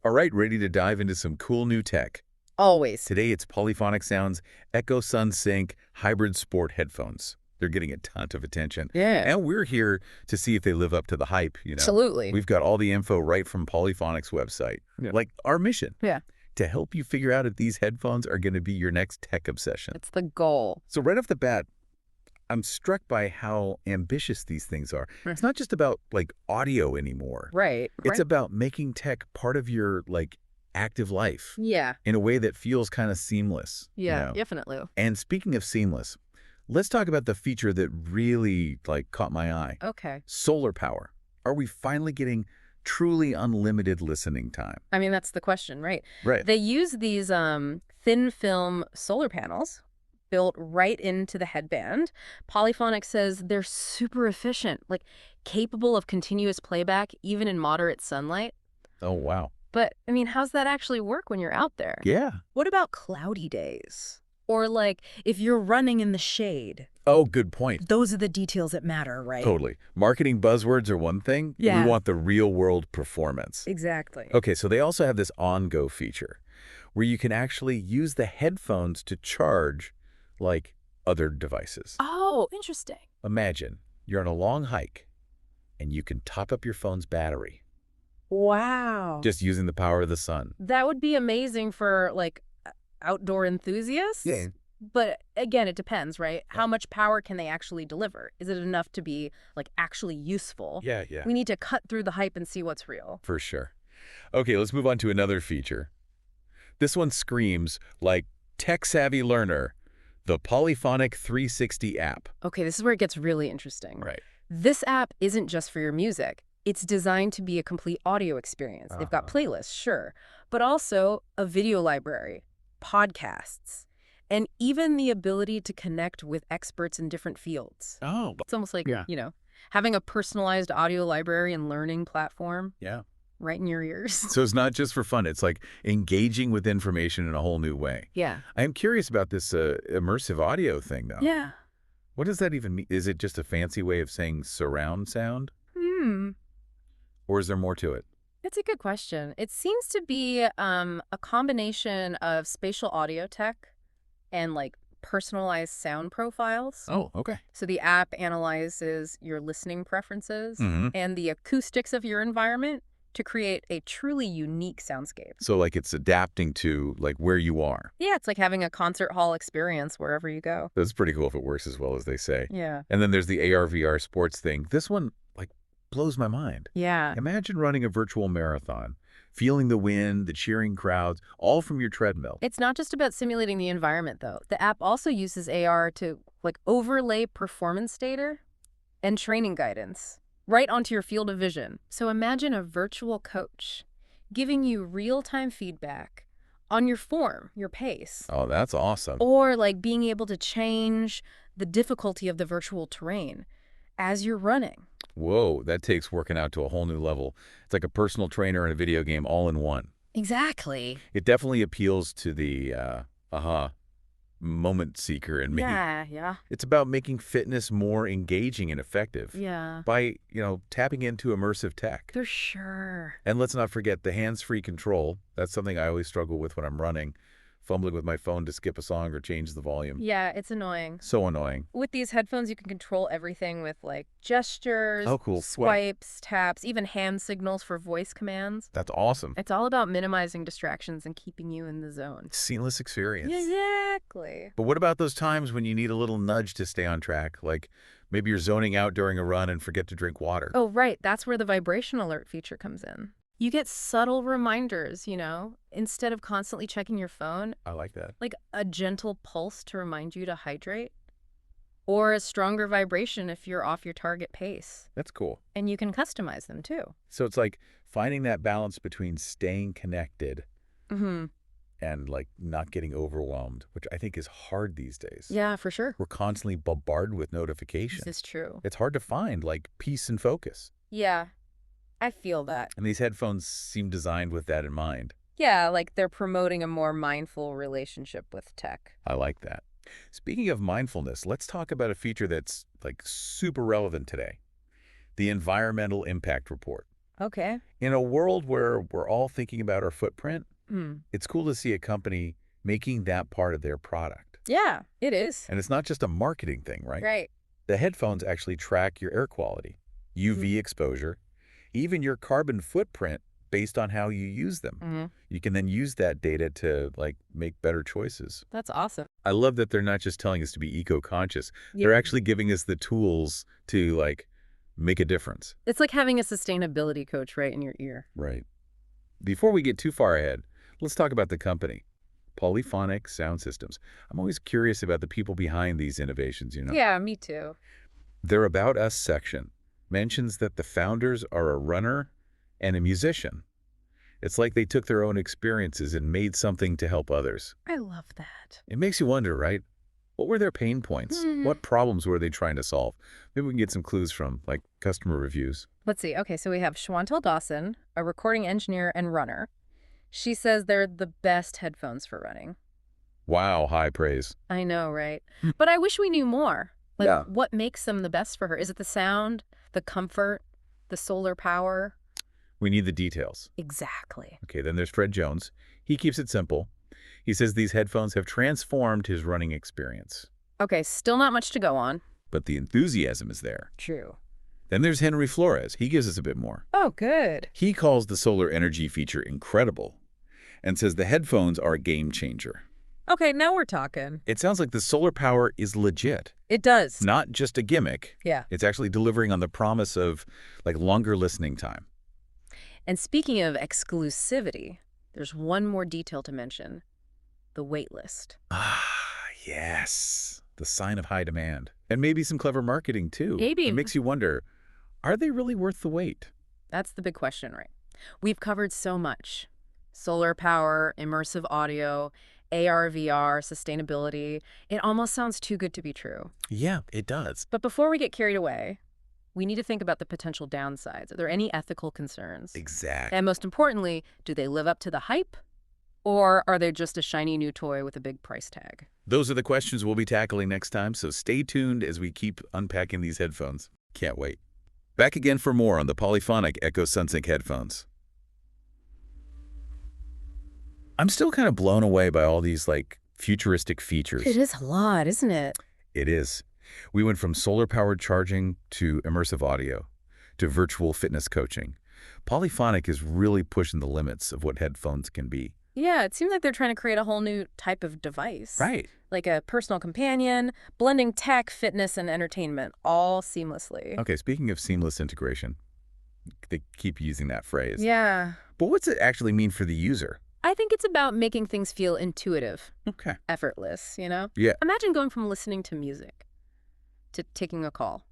All right, ready to dive into some cool new tech. Always. Today it's Polyphonic Sound's Echo Sun Sync Hybrid Sport headphones. They're getting a ton of attention. Yeah. And we're here to see if they live up to the hype. Absolutely. We've got all the info right from Polyphonic's website. Yeah. Like our mission. Yeah. To help you figure out if these headphones are going to be your next tech obsession. It's the goal. So right off the bat, I'm struck by how ambitious these things are. It's not just about audio anymore. Right. It's about making tech part of your active life. Yeah. In a way that feels kind of seamless. Yeah, definitely. And speaking of seamless, let's talk about the feature that really caught my eye. Okay. Solar power. Are we finally getting truly unlimited listening time? I mean, that's the question, right? Right. They use these thin film solar panels built right into the headband. Polyphonic says they're super efficient, capable of continuous playback even in moderate sunlight. Oh, wow. But, I mean, how's that actually work when you're out there? Yeah. What about cloudy days? Or, if you're running in the shade? Oh, good point. Those are the details that matter, right? Totally. Marketing buzzwords are one thing. Yeah. We want the real-world performance. Exactly. Okay, so they also have this on-go feature where you can actually use the headphones to charge, other devices. Oh, interesting. Imagine you're on a long hike and you can top up your phone's battery. Wow. Just using the power of the sun. That would be amazing for, outdoor enthusiasts. Yeah. But, again, it depends, right? How much power can they actually deliver? Is it enough to be, actually useful? Yeah. We need to cut through the hype and see what's real. For sure. Okay, let's move on to another feature. This one screams tech-savvy learner, the Polyphonic 360 app. Okay, this is where it gets really interesting. Right. This app isn't just for your music. It's designed to be a complete audio experience. They've got playlists, sure, but also a video library, podcasts, and even the ability to connect with experts in different fields. Oh. It's almost like, having a personalized audio library and learning platform Yeah. right in your ears. So it's not just for fun. It's engaging with information in a whole new way. Yeah. I'm curious about this immersive audio thing, though. Yeah. What does that even mean? Is it just a fancy way of saying surround sound? Or is there more to it? It's a good question. It seems to be a combination of spatial audio tech and personalized sound profiles. Oh, okay. So the app analyzes your listening preferences and the acoustics of your environment to create a truly unique soundscape. So it's adapting to where you are. Yeah, it's like having a concert hall experience wherever you go. That's pretty cool if it works as well as they say. Yeah. And then there's the AR/VR sports thing. This one blows my mind. Yeah. Imagine running a virtual marathon, feeling the wind, the cheering crowds, all from your treadmill. It's not just about simulating the environment, though. The app also uses AR to overlay performance data and training guidance right onto your field of vision. So imagine a virtual coach giving you real-time feedback on your form, your pace. Oh, that's awesome. Or being able to change the difficulty of the virtual terrain as you're running. Whoa, that takes working out to a whole new level. It's like a personal trainer and a video game all in one. Exactly. It definitely appeals to the moment seeker in me. Yeah. It's about making fitness more engaging and effective. Yeah. By, tapping into immersive tech. For sure. And let's not forget the hands-free control. That's something I always struggle with when I'm running, fumbling with my phone to skip a song or change the volume. Yeah, it's annoying. So annoying. With these headphones, you can control everything with Oh, gestures, cool. swipes, taps, even hand signals for voice commands. That's awesome. It's all about minimizing distractions and keeping you in the zone. Seamless experience. Exactly. But what about those times when you need a little nudge to stay on track? Maybe you're zoning out during a run and forget to drink water. Oh, right. That's where the vibration alert feature comes in. You get subtle reminders, instead of constantly checking your phone. I like that. Like a gentle pulse to remind you to hydrate. Or a stronger vibration if you're off your target pace. That's cool. And you can customize them, too. So it's finding that balance between staying connected and not getting overwhelmed, which I think is hard these days. Yeah, for sure. We're constantly bombarded with notifications. This is true. It's hard to find peace and focus. Yeah, I feel that. And these headphones seem designed with that in mind. Yeah, they're promoting a more mindful relationship with tech. I like that. Speaking of mindfulness, let's talk about a feature that's super relevant today. The environmental impact report. Okay. In a world where we're all thinking about our footprint, Hmm. it's cool to see a company making that part of their product. Yeah, it is. And it's not just a marketing thing, right? Right. The headphones actually track your air quality, UV exposure, even your carbon footprint based on how you use them. Mm-hmm. You can then use that data to make better choices. That's awesome. I love that they're not just telling us to be eco-conscious. Yeah. They're actually giving us the tools to make a difference. It's like having a sustainability coach right in your ear. Right. Before we get too far ahead, let's talk about the company, Polyphonic Sound Systems. I'm always curious about the people behind these innovations, you know. Yeah, me too. Their About Us section mentions that the founders are a runner and a musician. It's like they took their own experiences and made something to help others. I love that. It makes you wonder, right? What were their pain points? What problems were they trying to solve? Maybe we can get some clues from, customer reviews. Let's see. Okay, so we have Schwantel Dawson, a recording engineer and runner. She says they're the best headphones for running. Wow, high praise. I know, right? But I wish we knew more. Yeah. What makes them the best for her? Is it the sound, the comfort, the solar power? We need the details. Exactly. Okay, then there's Fred Jones. He keeps it simple. He says these headphones have transformed his running experience. Okay, still not much to go on. But the enthusiasm is there. True. Then there's Henry Flores. He gives us a bit more. Oh, good. He calls the solar energy feature incredible and says the headphones are a game changer. Okay, now we're talking. It sounds like the solar power is legit, It does. not just a gimmick. Yeah. It's actually delivering on the promise of longer listening time. And speaking of exclusivity, there's one more detail to mention. The wait list. Ah, yes. The sign of high demand. And maybe some clever marketing, too. Maybe. It makes you wonder, are they really worth the wait? That's the big question, right? We've covered so much. Solar power, immersive audio, AR, VR, sustainability. It almost sounds too good to be true. Yeah, it does. But before we get carried away, we need to think about the potential downsides. Are there any ethical concerns? Exactly. And most importantly, do they live up to the hype? Or are they just a shiny new toy with a big price tag? Those are the questions we'll be tackling next time, so stay tuned as we keep unpacking these headphones. Can't wait. Back again for more on the Polyphonic Echo SunSync headphones. I'm still kind of blown away by all these, futuristic features. It is a lot, isn't it? It is. We went from solar-powered charging to immersive audio to virtual fitness coaching. Polyphonic is really pushing the limits of what headphones can be. Yeah, it seems like they're trying to create a whole new type of device. Right. Like a personal companion, blending tech, fitness, and entertainment all seamlessly. Okay, speaking of seamless integration, they keep using that phrase. Yeah. But what's it actually mean for the user? I think it's about making things feel intuitive, Okay. effortless, you know? Yeah. Imagine going from listening to music to taking a call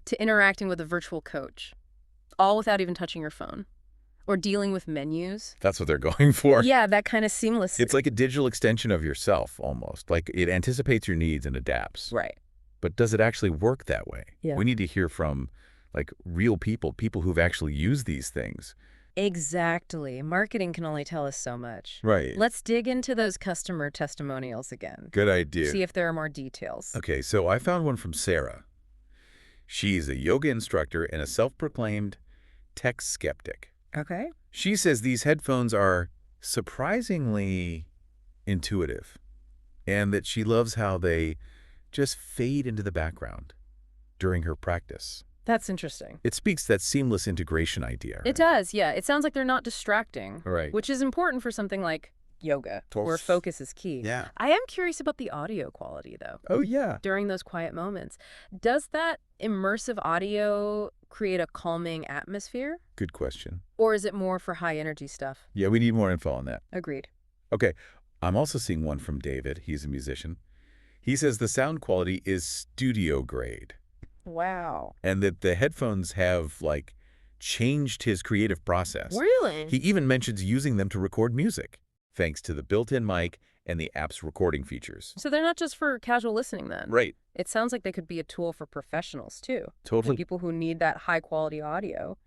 to interacting with a virtual coach, all without even touching your phone. Or dealing with menus. That's what they're going for. Yeah, that kind of seamless. It's like a digital extension of yourself, almost. Like it anticipates your needs and adapts. Right. But does it actually work that way? Yeah. We need to hear from, real people who've actually used these things. Exactly. Marketing can only tell us so much. Right. Let's dig into those customer testimonials again. Good idea. See if there are more details. Okay, so I found one from Sarah. She's a yoga instructor and a self-proclaimed tech skeptic. Okay. She says these headphones are surprisingly intuitive and that she loves how they just fade into the background during her practice. That's interesting. It speaks to that seamless integration idea. Right? It does, yeah. It sounds like they're not distracting. Right. Which is important for something like yoga, where focus is key. Yeah. I am curious about the audio quality, though. Oh, yeah. During those quiet moments. Does that immersive audio create a calming atmosphere? Good question. Or is it more for high-energy stuff? Yeah, we need more info on that. Agreed. Okay, I'm also seeing one from David. He's a musician. He says the sound quality is studio grade. Wow. And that the headphones have, changed his creative process. Really? He even mentions using them to record music, thanks to the built-in mic and the app's recording features. So they're not just for casual listening, then? Right. It sounds like they could be a tool for professionals, too. Totally. For people who need that high-quality audio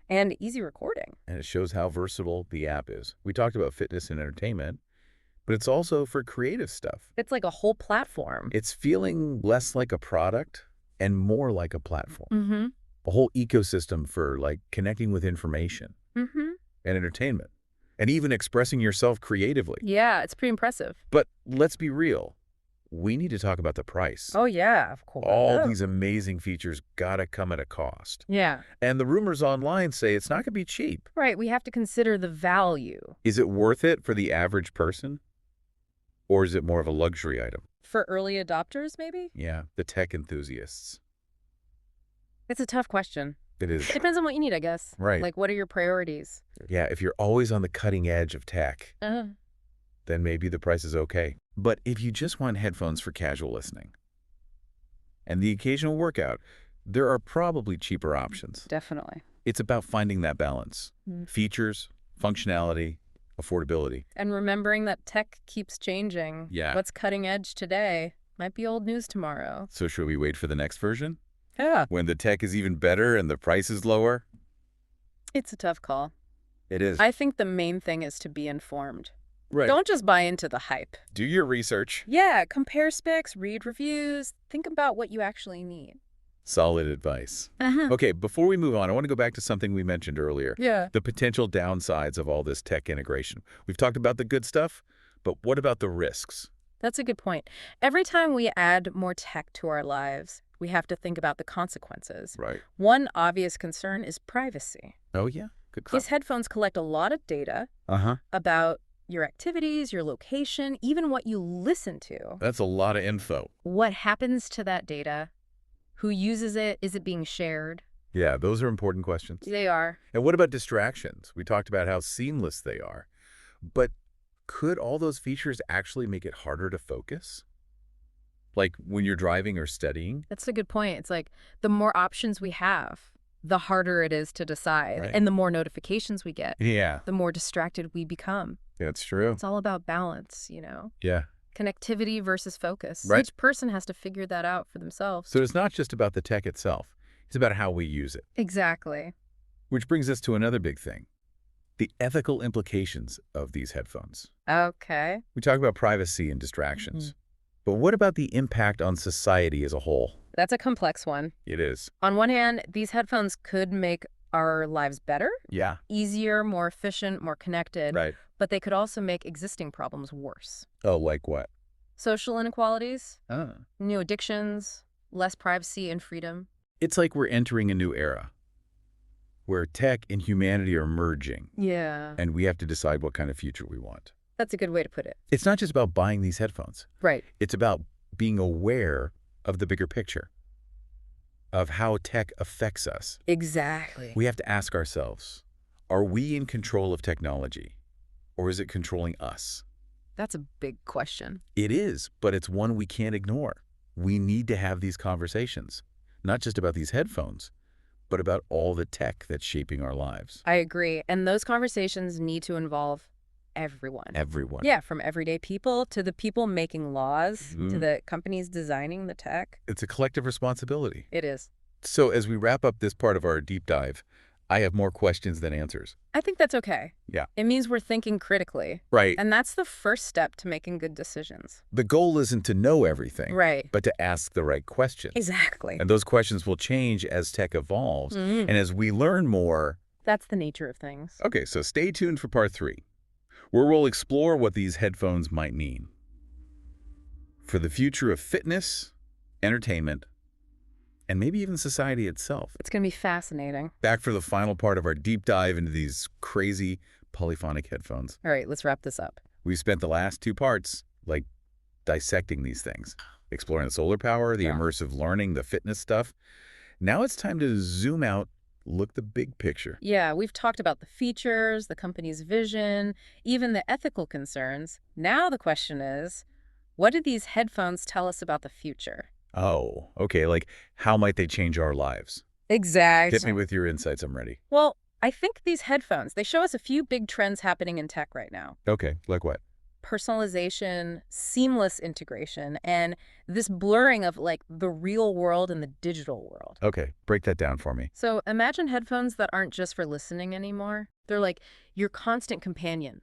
and easy recording. And it shows how versatile the app is. We talked about fitness and entertainment, but it's also for creative stuff. It's like a whole platform. It's feeling less like a product and more like a platform. Mm-hmm. a whole ecosystem for, like, connecting with information Mm-hmm. and entertainment, and even expressing yourself creatively. Yeah, it's pretty impressive. But let's be real. We need to talk about the price. Oh, yeah, of course. All these amazing features gotta come at a cost. Yeah. And the rumors online say it's not gonna be cheap. Right, we have to consider the value. Is it worth it for the average person? Or is it more of a luxury item? For early adopters, maybe? Yeah, the tech enthusiasts. It's a tough question. It is. It depends on what you need, I guess. Right. Like, what are your priorities? Yeah, if you're always on the cutting edge of tech, Uh-huh. then maybe the price is okay. But if you just want headphones for casual listening and the occasional workout, there are probably cheaper options. Definitely. It's about finding that balance. Features, functionality, affordability. And remembering that tech keeps changing. Yeah. What's cutting edge today might be old news tomorrow. So should we wait for the next version? Yeah. When the tech is even better and the price is lower? It's a tough call. It is. I think the main thing is to be informed. Right. Don't just buy into the hype. Do your research. Yeah, compare specs, read reviews, think about what you actually need. Solid advice. Uh-huh. Okay, before we move on, I want to go back to something we mentioned earlier. Yeah. The potential downsides of all this tech integration. We've talked about the good stuff, but what about the risks? That's a good point. Every time we add more tech to our lives, we have to think about the consequences. Right. One obvious concern is privacy. Oh, yeah? Good call. These headphones collect a lot of data Uh-huh. about your activities, your location, even what you listen to. That's a lot of info. What happens to that data? Who uses it? Is it being shared? Yeah, those are important questions. They are. And what about distractions? We talked about how seamless they are. But could all those features actually make it harder to focus? Like when you're driving or studying? That's a good point. It's like the more options we have, the harder it is to decide. Right. And the more notifications we get, Yeah, the more distracted we become. that's true. It's all about balance, you know? Yeah. Connectivity versus focus. Right. Each person has to figure that out for themselves. So it's not just about the tech itself. It's about how we use it. Exactly. Which brings us to another big thing. The ethical implications of these headphones. Okay. We talk about privacy and distractions. But what about the impact on society as a whole? That's a complex one. It is. On one hand, these headphones could make our lives better, Yeah. easier, more efficient, more connected, Right. but they could also make existing problems worse. Oh, like what? Social inequalities, Oh. new addictions, less privacy and freedom. It's like we're entering a new era where tech and humanity are merging, Yeah. and we have to decide what kind of future we want. That's a good way to put it. It's not just about buying these headphones. Right. It's about being aware of the bigger picture, of how tech affects us. Exactly. We have to ask ourselves, are we in control of technology, or is it controlling us? That's a big question. It is, but it's one we can't ignore. We need to have these conversations, not just about these headphones, but about all the tech that's shaping our lives. I agree. And those conversations need to involve everyone. Everyone. Yeah, from everyday people to the people making laws to Mhm. the companies designing the tech. It's a collective responsibility. It is. So as we wrap up this part of our deep dive, I have more questions than answers. I think that's okay. Yeah. It means we're thinking critically. Right. And that's the first step to making good decisions. The goal isn't to know everything, Right. but to ask the right questions. Exactly. And those questions will change as tech evolves. Mhm. And as we learn more. That's the nature of things. Okay, so stay tuned for part 3, where we'll explore what these headphones might mean for the future of fitness, entertainment, and maybe even society itself. It's going to be fascinating. Back for the final part of our deep dive into these crazy polyphonic headphones. All right, let's wrap this up. We've spent the last 2 parts, like, dissecting these things, exploring the solar power, the Yeah. immersive learning, the fitness stuff. Now it's time to zoom out, look the big picture. Yeah, we've talked about the features, the company's vision, even the ethical concerns. Now the question is, what do these headphones tell us about the future? Oh, okay, like, how might they change our lives? Exactly. Hit me with your insights, I'm ready. Well, I think these headphones, they show us a few big trends happening in tech right now. Okay, like what? Personalization, seamless integration, and this blurring of like the real world and the digital world. Okay, break that down for me. So imagine headphones that aren't just for listening anymore. They're like your constant companion,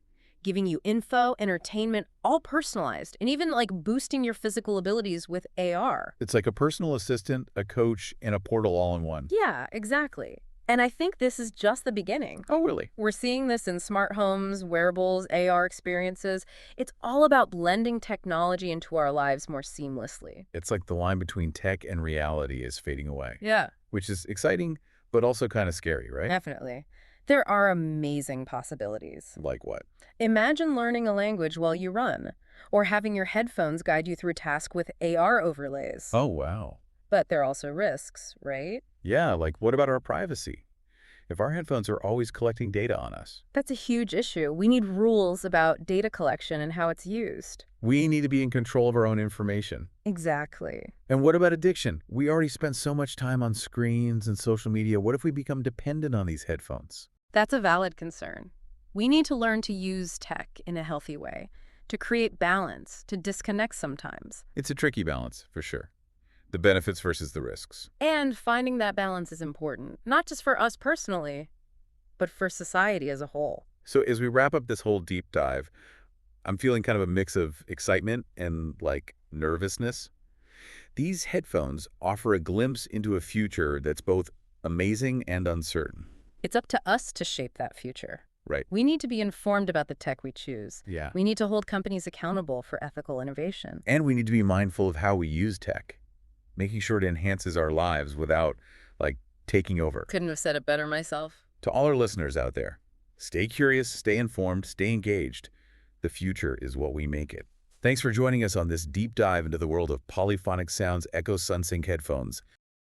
giving you info, entertainment, all personalized, and even like boosting your physical abilities with AR. It's like a personal assistant, a coach, and a portal all in one. Yeah, exactly. And I think this is just the beginning. Oh, really? We're seeing this in smart homes, wearables, AR experiences. It's all about blending technology into our lives more seamlessly. It's like the line between tech and reality is fading away, Yeah, which is exciting, but also kind of scary, right? definitely. There are amazing possibilities. Like what? Imagine learning a language while you run, or having your headphones guide you through tasks with AR overlays. Oh, wow. But there are also risks, right? Yeah, like what about our privacy? If our headphones are always collecting data on us, That's a huge issue. We need rules about data collection and how it's used. we need to be in control of our own information. Exactly. And what about addiction? We already spend so much time on screens and social media. What if we become dependent on these headphones? That's a valid concern. We need to learn to use tech in a healthy way, to create balance, to disconnect sometimes. It's a tricky balance, for sure. The benefits versus the risks. And finding that balance is important, not just for us personally, but for society as a whole. So as we wrap up this whole deep dive, I'm feeling kind of a mix of excitement and like nervousness. These headphones offer a glimpse into a future that's both amazing and uncertain. It's up to us to shape that future. Right. We need to be informed about the tech we choose. Yeah. We need to hold companies accountable for ethical innovation. And we need to be mindful of how we use tech, making sure it enhances our lives without, like, taking over. Couldn't have said it better myself. To all our listeners out there, stay curious, stay informed, stay engaged. The future is what we make it. Thanks for joining us on this deep dive into the world of polyphonic sounds Echo SunSync headphones.